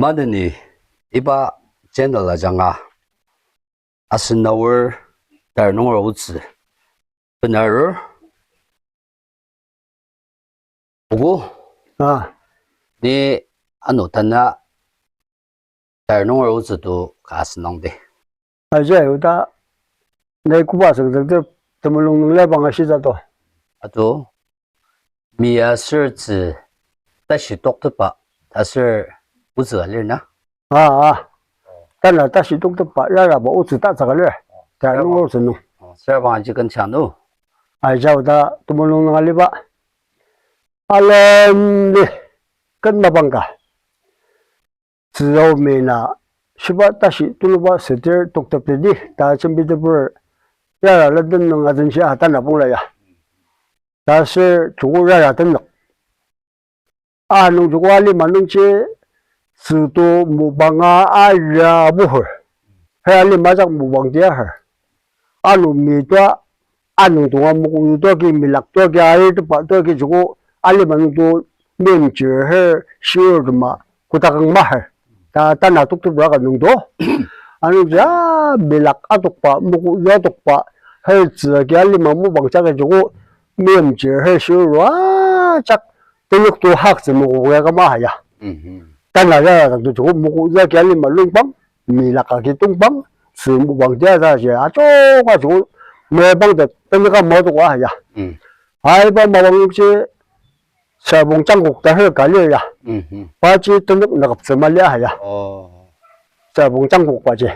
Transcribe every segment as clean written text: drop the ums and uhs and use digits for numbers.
Madani iba channel la janga asinawar tarnong rozi benar bugu ni anu tana tarnong rozi tu kasinong de aja udah naik kupas itu temelung lebang asyik tu atu mia serzi tapi dokter pak tapi 不责任呢？但是但是都把让人把屋子打这个人，但是我是弄，这帮就跟强怒，哎，叫他都没弄那里吧，阿拉呢跟那帮个，只要没拿，是吧？但是都那把是点独特的的，但准备的不是，让人等弄啊真些啊，但那不来呀，但是中国让人等弄，啊，弄中国里嘛弄些。 Sudo mubanga aya buhur. Hali majak mubang dia har. Anu midwa anu tunga muku to ki milak to ki air to pa to ki jugo ali manu to memjer har sure ma kutakang mahar. Ta tanah tuk tuk beraka nung to. Anu ja milak atuk pa muku ya tuk pa har zi ki ali mamu bang jaga jugo memjer har sure wa jak tunuk to hak zi muku ya ka mahaya. Tanah ra tu cukup muku ra kia lima lumpang, milak kaki tumpang, semua bang dia saja. Aco cukup memang tu tengah mau tu wah ya. Hai bang bang si sabung cangkuk dah kali ya. Paci tengah nak semalia ya. Sabung cangkuk paci.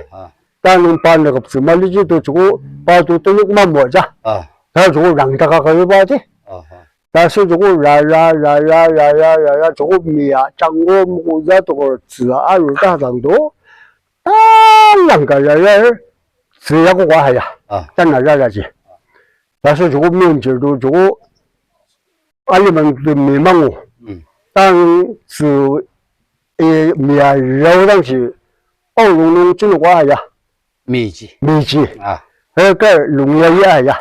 Dan lumpan nak semalia tu cukup patu tengah mamu aja. Dah cukup rang tak kali paci. 但是如果如果米啊，掌握木在这个字啊，如大长多，两个人只要个话呀，但那去。但是如果面积都如果阿里们都迷茫哦，但是米啊肉上去，龙这个话呀，密集啊，那个农业呀。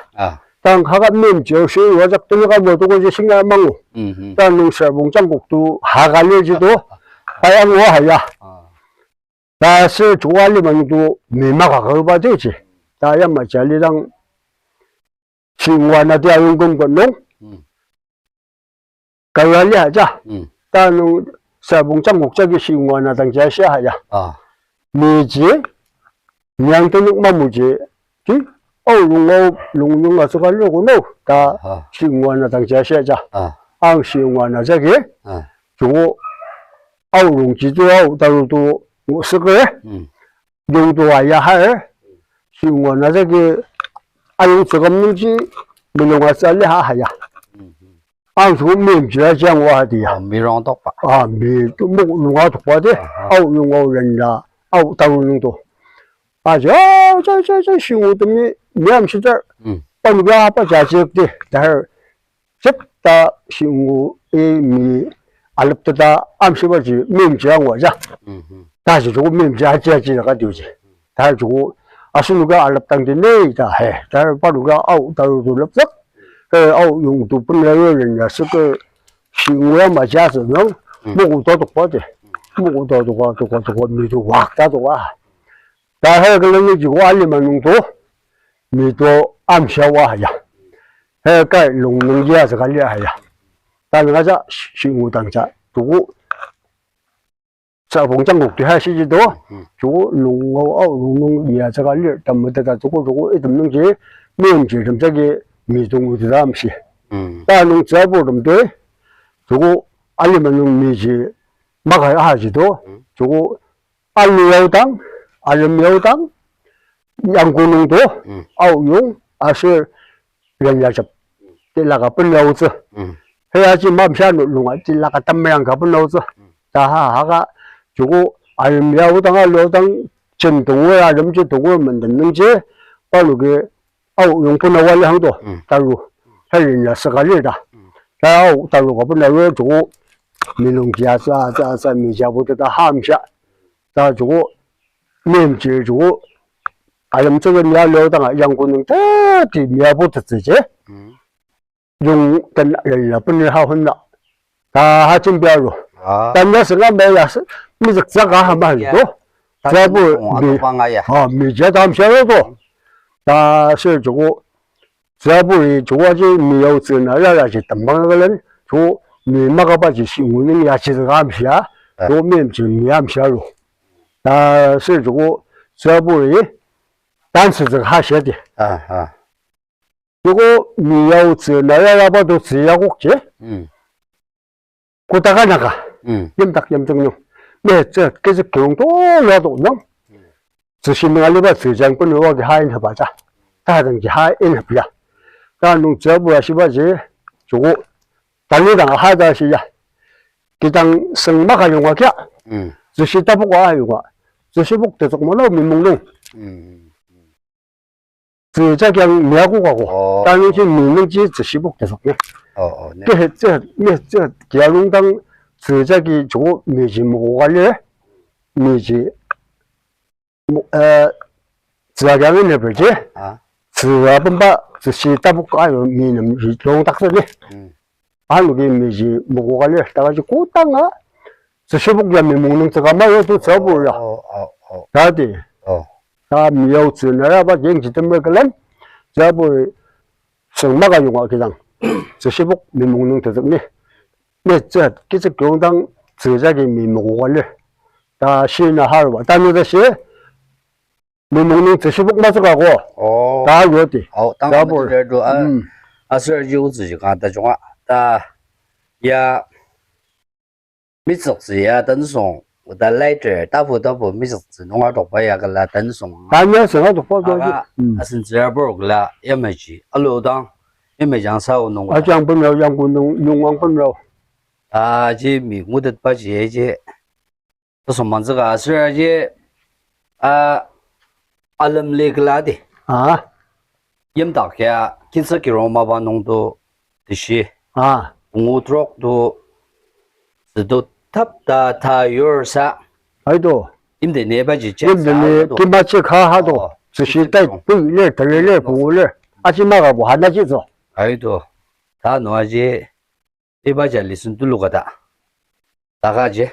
但하가 면적이 여적 등가 모두 것이 신경망. 단 농사봉 장국도 하갈려지도 하양 와야. 다시 좋아리면도 미마가 걸바 되지. 다야 마찰리랑 신관나 대한 공권농. 가열리 하자. 단 사봉 장국적이 신관나 당자시 하야. 미지 냥등록 마무지. long ở chỗ lúc nào ta sinh hoạt là thằng trẻ sẽ ra, ăn sinh hoạt là thế kia, chỗ long chỉ cho tao tu sức cái, dùng tu ai ya hay, sinh hoạt là thế kia, ăn chỗ cái mình chỉ mình long ở chỗ này hay ya, ăn chỗ mình chỉ là chẳng qua đi à, mi rong tóc bạc, mi tu mục long ở tóc bạc đấy, long ở人家，tao long tu. 저 신고 때문에 미암 시절 빨리가 아빠 자식들 다 접다 신고에 미 알럽다 암시버지 민지한 거자 다시 조금 민지하지가 되지 다 주고 아수누가 알럽당데 다 해. 다 바로가 다루도 럽적 그 용도 분야를 그 신고에 맞아서는 뭐도 똑바지 뭐도 똑바고 미도 확다도 와 다 그런 지고 알리면 농도 미도 암샤와야 해가 농농지에서 갈려야 다른 가자 신고당자 두고 사봉장국도 하시지도 주고 농농이야서 갈려 담못다 주고 이듬능지 면지 좀 저기 미동우들 암시 다른 잡고 좀 돼. 주고 알리면 미지 막아야 하지도 주고 알리요당 알림요당 양구농도 아우용 아실 연야접 딜라가 분노즈 해야지 맘샤노 룽아 딜라가 땀매랑 가분노즈 다하가 주고 알림요당 알로당 전동을 알림지 동을 만드는지 바로게 아우용 분노와리 항도 따로 헬린야 서갈리다 다우 따로가 분노를 주고 민농지야사 자사 미자보다 함샤 다 주고 면지 주고 알람 저거 미알려다가 양고는 다디 미야부터 쓰지 용 된 열라 분을 하훈나 다 하진 별로 啊， 但那是俺们也是，你这个还蛮多，这不米米家他们小得多，但是这个这不这个就米有子那要去等帮那个人，就米那个把去新闻的也其实俺们下，就面就米俺们下了，但是这个这不但是这个还些的，如果米有子那要把都只要国际，国大干那个。严特严重用，那这是更多劳动用，只是那里边时间不能我给海人吧咋，他等去海人不呀，但弄这不是把这就但你当海的是呀，给当生马个用我家，只是打不过还用我，只是不得做么老民蒙弄，只在讲苗国个，但有些民农机只是不得做呢，这假如当。是这个做面积木个嘞，面积自然讲那边去，自然本把就是大不过有面那是弄大的嘞，俺那个面积木个嘞，大概就过当啊，就是不讲面木弄这个嘛有都找不了，咋的？他没有自然把经济这么个人，找不什么个用啊？这样，就是不面木弄这种呢。那这共当自在的面目个嘞，现在还有，但是这些面目呢，这些不嘛这个个，大有的，当不这个是有自己干的种啊，也没做事呀，等送，我的来这大不没做事，弄个多把呀个来等送。但是什么都包多的，甚至也不个啦，也没去，路当也没讲少弄。讲不了，讲不弄，用完不了。这米我的把这不什么这个是这阿lâm那个啦的严大家其实给我们把弄到这些我做都是都他的他有啥还多因为那把这因为你给把这卡好多这些在对嘞对嘞不嘞这那个不还那去做还多他弄这一把这里是都录个的大概这